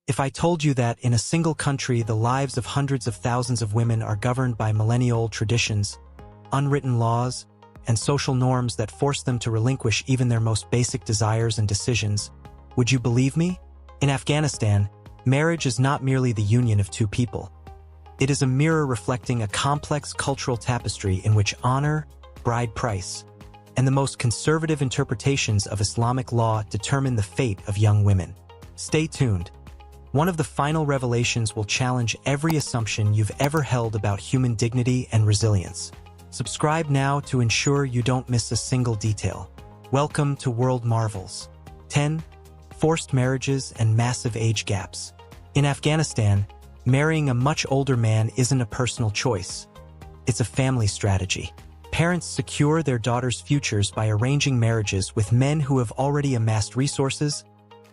If I told you that in a single country the lives of hundreds of thousands of women are governed by millennial traditions, unwritten laws, and social norms that force them to relinquish even their most basic desires and decisions, would you believe me? In Afghanistan, marriage is not merely the union of two people. It is a mirror reflecting a complex cultural tapestry in which honor, bride price, and the most conservative interpretations of Islamic law determine the fate of young women. Stay tuned. One of the final revelations will challenge every assumption you've ever held about human dignity and resilience. Subscribe now to ensure you don't miss a single detail. Welcome to World Marvels. 10. Forced marriages and massive age gaps. In Afghanistan, marrying a much older man isn't a personal choice. It's a family strategy. Parents secure their daughters' futures by arranging marriages with men who have already amassed resources,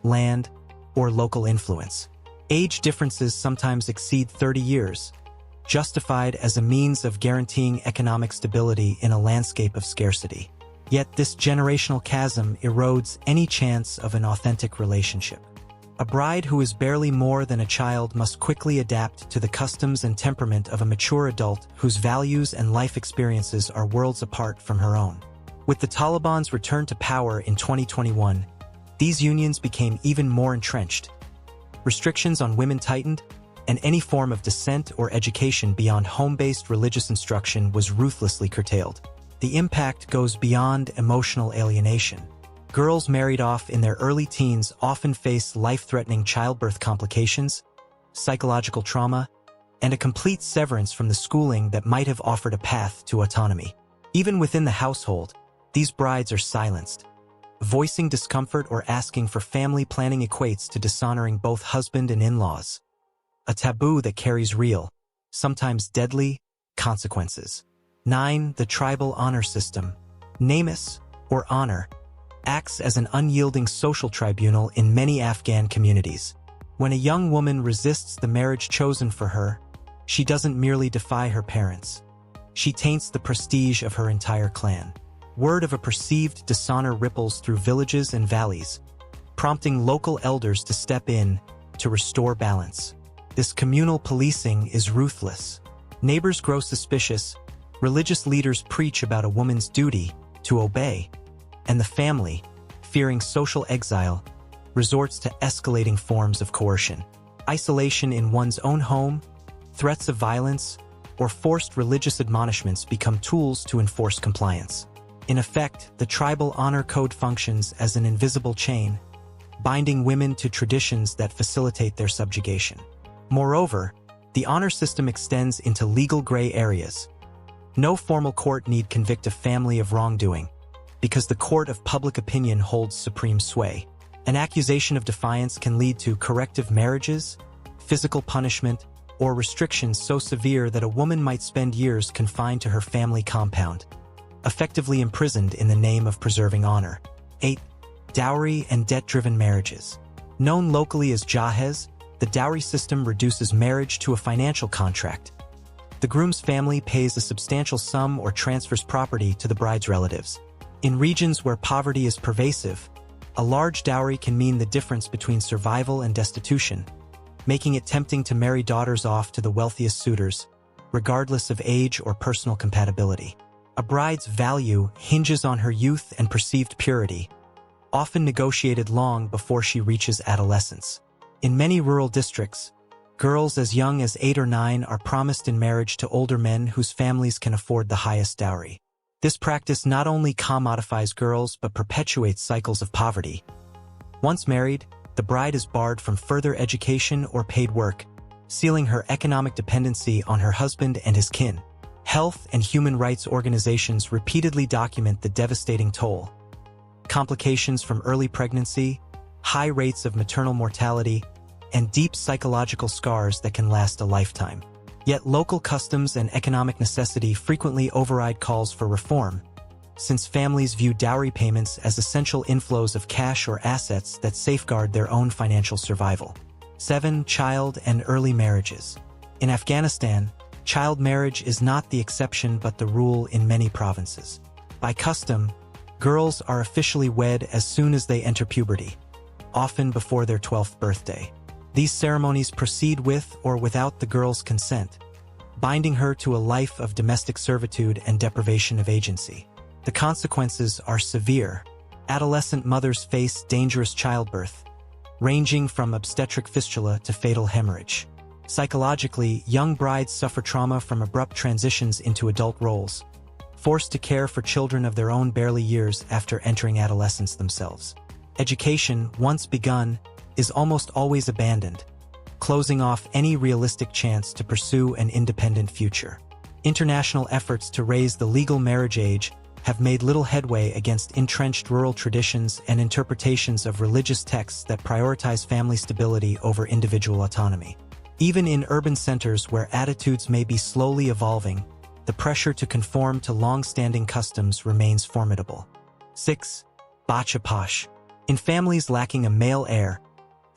land, or local influence. Age differences sometimes exceed 30 years, justified as a means of guaranteeing economic stability in a landscape of scarcity. Yet this generational chasm erodes any chance of an authentic relationship. A bride who is barely more than a child must quickly adapt to the customs and temperament of a mature adult whose values and life experiences are worlds apart from her own. With the Taliban's return to power in 2021, these unions became even more entrenched. Restrictions on women tightened, and any form of dissent or education beyond home-based religious instruction was ruthlessly curtailed. The impact goes beyond emotional alienation. Girls married off in their early teens often face life-threatening childbirth complications, psychological trauma, and a complete severance from the schooling that might have offered a path to autonomy. Even within the household, these brides are silenced. Voicing discomfort or asking for family planning equates to dishonoring both husband and in-laws. A taboo that carries real, sometimes deadly, consequences. 9. The tribal honor system. Namus, or honor, acts as an unyielding social tribunal in many Afghan communities. When a young woman resists the marriage chosen for her, she doesn't merely defy her parents. She taints the prestige of her entire clan. Word of a perceived dishonor ripples through villages and valleys, prompting local elders to step in to restore balance. This communal policing is ruthless. Neighbors grow suspicious, religious leaders preach about a woman's duty to obey, and the family, fearing social exile, resorts to escalating forms of coercion. Isolation in one's own home, threats of violence, or forced religious admonishments become tools to enforce compliance. In effect, the tribal honor code functions as an invisible chain, binding women to traditions that facilitate their subjugation. Moreover, the honor system extends into legal gray areas. No formal court need convict a family of wrongdoing, because the court of public opinion holds supreme sway. An accusation of defiance can lead to corrective marriages, physical punishment, or restrictions so severe that a woman might spend years confined to her family compound, effectively imprisoned in the name of preserving honor. 8. Dowry and debt-driven marriages. Known locally as jahez, the dowry system reduces marriage to a financial contract. The groom's family pays a substantial sum or transfers property to the bride's relatives. In regions where poverty is pervasive, a large dowry can mean the difference between survival and destitution, making it tempting to marry daughters off to the wealthiest suitors, regardless of age or personal compatibility. A bride's value hinges on her youth and perceived purity, often negotiated long before she reaches adolescence. In many rural districts, girls as young as 8 or 9 are promised in marriage to older men whose families can afford the highest dowry. This practice not only commodifies girls but perpetuates cycles of poverty. Once married, the bride is barred from further education or paid work, sealing her economic dependency on her husband and his kin. Health and human rights organizations repeatedly document the devastating toll. Complications from early pregnancy, high rates of maternal mortality, and deep psychological scars that can last a lifetime. Yet local customs and economic necessity frequently override calls for reform, since families view dowry payments as essential inflows of cash or assets that safeguard their own financial survival. 7. Child and early marriages. In Afghanistan, child marriage is not the exception but the rule in many provinces. By custom, girls are officially wed as soon as they enter puberty, often before their 12th birthday. These ceremonies proceed with or without the girl's consent, binding her to a life of domestic servitude and deprivation of agency. The consequences are severe. Adolescent mothers face dangerous childbirth, ranging from obstetric fistula to fatal hemorrhage. Psychologically, young brides suffer trauma from abrupt transitions into adult roles, forced to care for children of their own barely years after entering adolescence themselves. Education, once begun, is almost always abandoned, closing off any realistic chance to pursue an independent future. International efforts to raise the legal marriage age have made little headway against entrenched rural traditions and interpretations of religious texts that prioritize family stability over individual autonomy. Even in urban centers where attitudes may be slowly evolving, the pressure to conform to long-standing customs remains formidable. 6. Bacha Posh. In families lacking a male heir,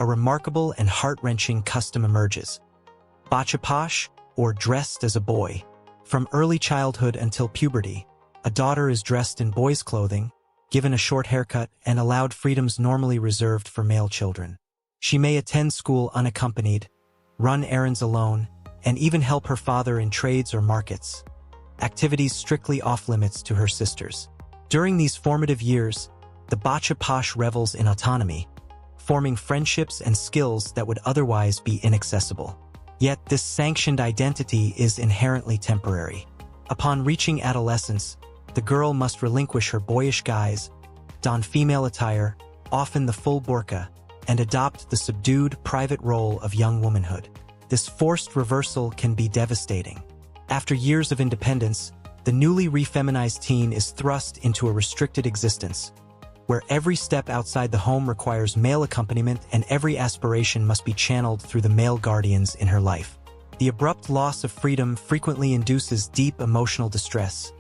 a remarkable and heart-wrenching custom emerges. Bacha Posh, or dressed as a boy. From early childhood until puberty, a daughter is dressed in boys' clothing, given a short haircut, and allowed freedoms normally reserved for male children. She may attend school unaccompanied, run errands alone, and even help her father in trades or markets, activities strictly off-limits to her sisters. During these formative years, the Bacha Posh revels in autonomy, forming friendships and skills that would otherwise be inaccessible. Yet this sanctioned identity is inherently temporary. Upon reaching adolescence, the girl must relinquish her boyish guise, don female attire, often the full burqa, and adopt the subdued, private role of young womanhood. This forced reversal can be devastating. After years of independence, the newly refeminized teen is thrust into a restricted existence, where every step outside the home requires male accompaniment and every aspiration must be channeled through the male guardians in her life. The abrupt loss of freedom frequently induces deep emotional distress,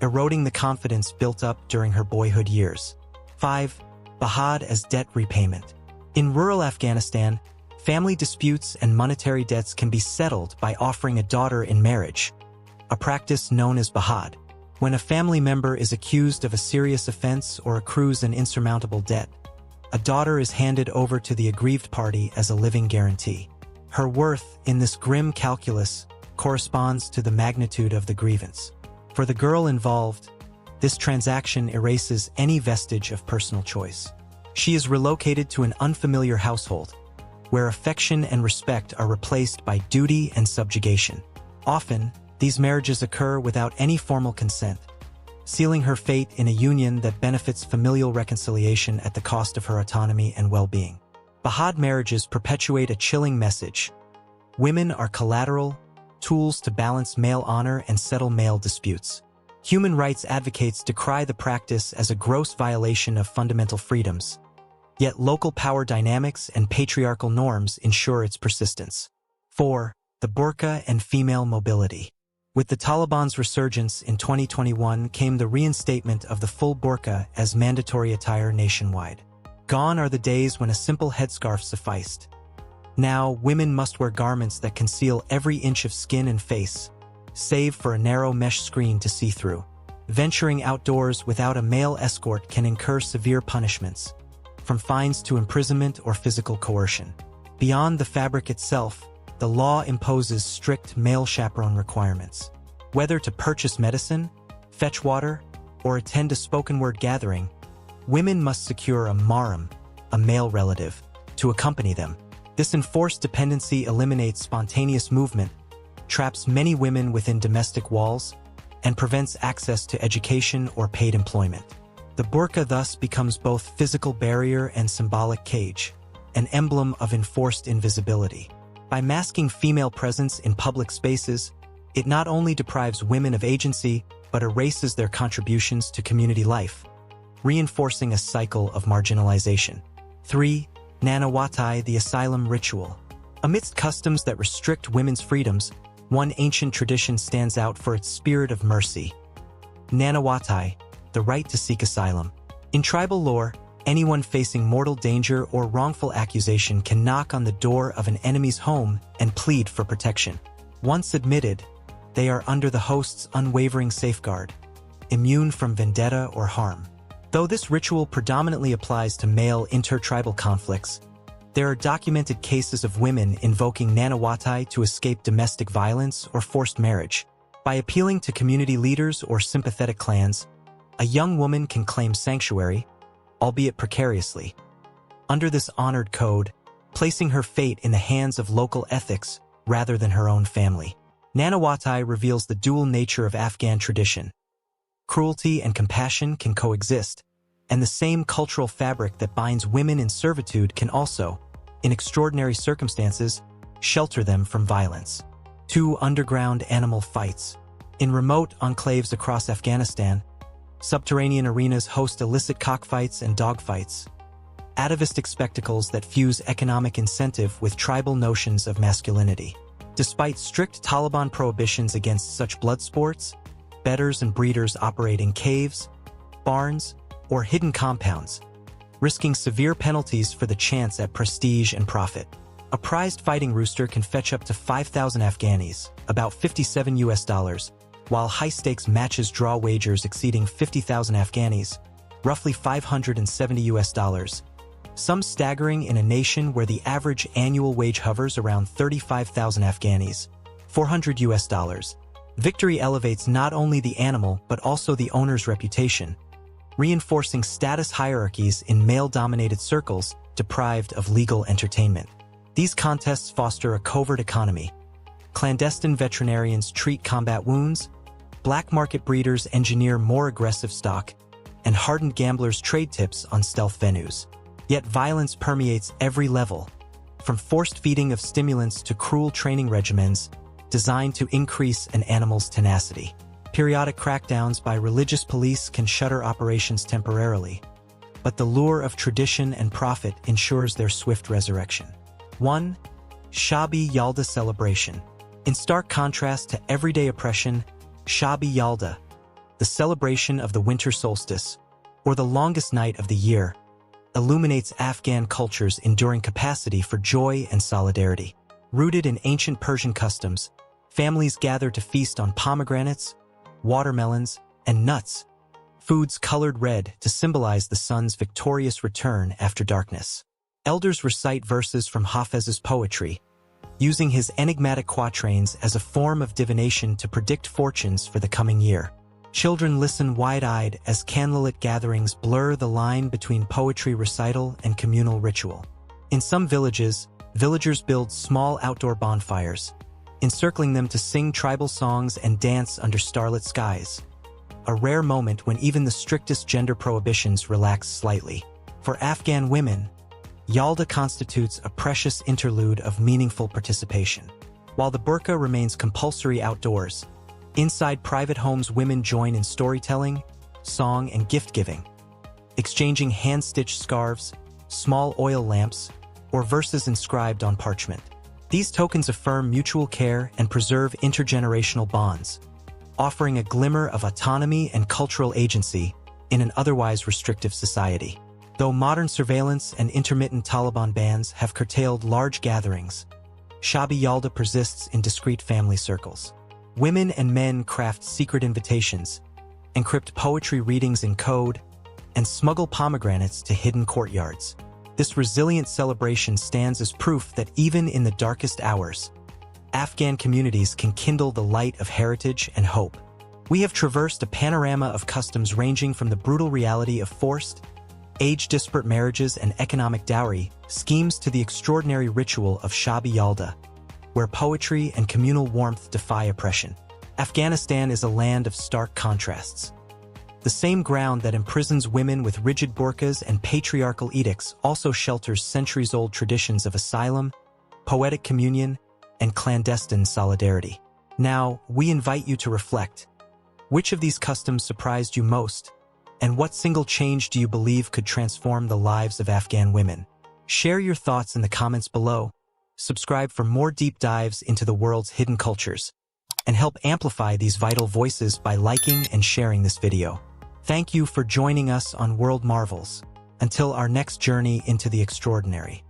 eroding the confidence built up during her boyhood years. 5. Bahad as debt repayment. In rural Afghanistan, family disputes and monetary debts can be settled by offering a daughter in marriage, a practice known as bahad. When a family member is accused of a serious offense or accrues an insurmountable debt, a daughter is handed over to the aggrieved party as a living guarantee. Her worth in this grim calculus corresponds to the magnitude of the grievance. For the girl involved, this transaction erases any vestige of personal choice. She is relocated to an unfamiliar household, where affection and respect are replaced by duty and subjugation. Often, these marriages occur without any formal consent, sealing her fate in a union that benefits familial reconciliation at the cost of her autonomy and well-being. Bahad marriages perpetuate a chilling message. Women are collateral, tools to balance male honor and settle male disputes. Human rights advocates decry the practice as a gross violation of fundamental freedoms, yet local power dynamics and patriarchal norms ensure its persistence. 4. The burqa and female mobility. With the Taliban's resurgence in 2021 came the reinstatement of the full burqa as mandatory attire nationwide. Gone are the days when a simple headscarf sufficed. Now, women must wear garments that conceal every inch of skin and face, save for a narrow mesh screen to see through. Venturing outdoors without a male escort can incur severe punishments, from fines to imprisonment or physical coercion. Beyond the fabric itself, the law imposes strict male chaperone requirements. Whether to purchase medicine, fetch water, or attend a spoken-word gathering, women must secure a mahram, a male relative, to accompany them. This enforced dependency eliminates spontaneous movement, traps many women within domestic walls, and prevents access to education or paid employment. The burqa thus becomes both physical barrier and symbolic cage, an emblem of enforced invisibility. By masking female presence in public spaces, it not only deprives women of agency, but erases their contributions to community life, reinforcing a cycle of marginalization. 3. Nanawati, the asylum ritual. Amidst customs that restrict women's freedoms, one ancient tradition stands out for its spirit of mercy. Nanawati, the right to seek asylum. In tribal lore, anyone facing mortal danger or wrongful accusation can knock on the door of an enemy's home and plead for protection. Once admitted, they are under the host's unwavering safeguard, immune from vendetta or harm. Though this ritual predominantly applies to male intertribal conflicts, There are documented cases of women invoking Nanawati to escape domestic violence or forced marriage. By appealing to community leaders or sympathetic clans, a young woman can claim sanctuary, albeit precariously. Under this honored code, placing her fate in the hands of local ethics rather than her own family. Nanawati reveals the dual nature of Afghan tradition. Cruelty and compassion can coexist, and the same cultural fabric that binds women in servitude can also, in extraordinary circumstances, shelter them from violence. 2. Underground animal fights. In remote enclaves across Afghanistan, subterranean arenas host illicit cockfights and dogfights, atavistic spectacles that fuse economic incentive with tribal notions of masculinity. Despite strict Taliban prohibitions against such blood sports, bettors and breeders operate in caves, barns, or hidden compounds, risking severe penalties for the chance at prestige and profit. A prized fighting rooster can fetch up to 5,000 Afghanis, about $57, while high-stakes matches draw wagers exceeding 50,000 Afghanis, roughly $570, some staggering in a nation where the average annual wage hovers around 35,000 Afghanis, $400. Victory elevates not only the animal but also the owner's reputation, reinforcing status hierarchies in male-dominated circles deprived of legal entertainment. These contests foster a covert economy. Clandestine veterinarians treat combat wounds, black market breeders engineer more aggressive stock, and hardened gamblers trade tips on stealth venues. Yet violence permeates every level, from forced feeding of stimulants to cruel training regimens designed to increase an animal's tenacity. Periodic crackdowns by religious police can shutter operations temporarily, but the lure of tradition and profit ensures their swift resurrection. 1. Shabi Yalda celebration. In stark contrast to everyday oppression, Shabi Yalda, the celebration of the winter solstice, or the longest night of the year, illuminates Afghan culture's enduring capacity for joy and solidarity. Rooted in ancient Persian customs, families gather to feast on pomegranates, watermelons, and nuts, foods colored red to symbolize the sun's victorious return after darkness. Elders recite verses from Hafez's poetry, using his enigmatic quatrains as a form of divination to predict fortunes for the coming year. Children listen wide-eyed as candlelit gatherings blur the line between poetry recital and communal ritual. In some villages, villagers build small outdoor bonfires, encircling them to sing tribal songs and dance under starlit skies, a rare moment when even the strictest gender prohibitions relax slightly. For Afghan women, Yalda constitutes a precious interlude of meaningful participation. While the burqa remains compulsory outdoors, inside private homes women join in storytelling, song, and gift-giving, exchanging hand-stitched scarves, small oil lamps, or verses inscribed on parchment. These tokens affirm mutual care and preserve intergenerational bonds, offering a glimmer of autonomy and cultural agency in an otherwise restrictive society. Though modern surveillance and intermittent Taliban bans have curtailed large gatherings, Shabi Yalda persists in discreet family circles. Women and men craft secret invitations, encrypt poetry readings in code, and smuggle pomegranates to hidden courtyards. This resilient celebration stands as proof that even in the darkest hours, Afghan communities can kindle the light of heritage and hope. We have traversed a panorama of customs ranging from the brutal reality of forced, age-disparate marriages and economic dowry schemes to the extraordinary ritual of Shabi Yalda, where poetry and communal warmth defy oppression. Afghanistan is a land of stark contrasts. The same ground that imprisons women with rigid burqas and patriarchal edicts also shelters centuries-old traditions of asylum, poetic communion, and clandestine solidarity. Now, we invite you to reflect. Which of these customs surprised you most? And what single change do you believe could transform the lives of Afghan women? Share your thoughts in the comments below. Subscribe for more deep dives into the world's hidden cultures, and help amplify these vital voices by liking and sharing this video. Thank you for joining us on World Marvels. Until our next journey into the extraordinary.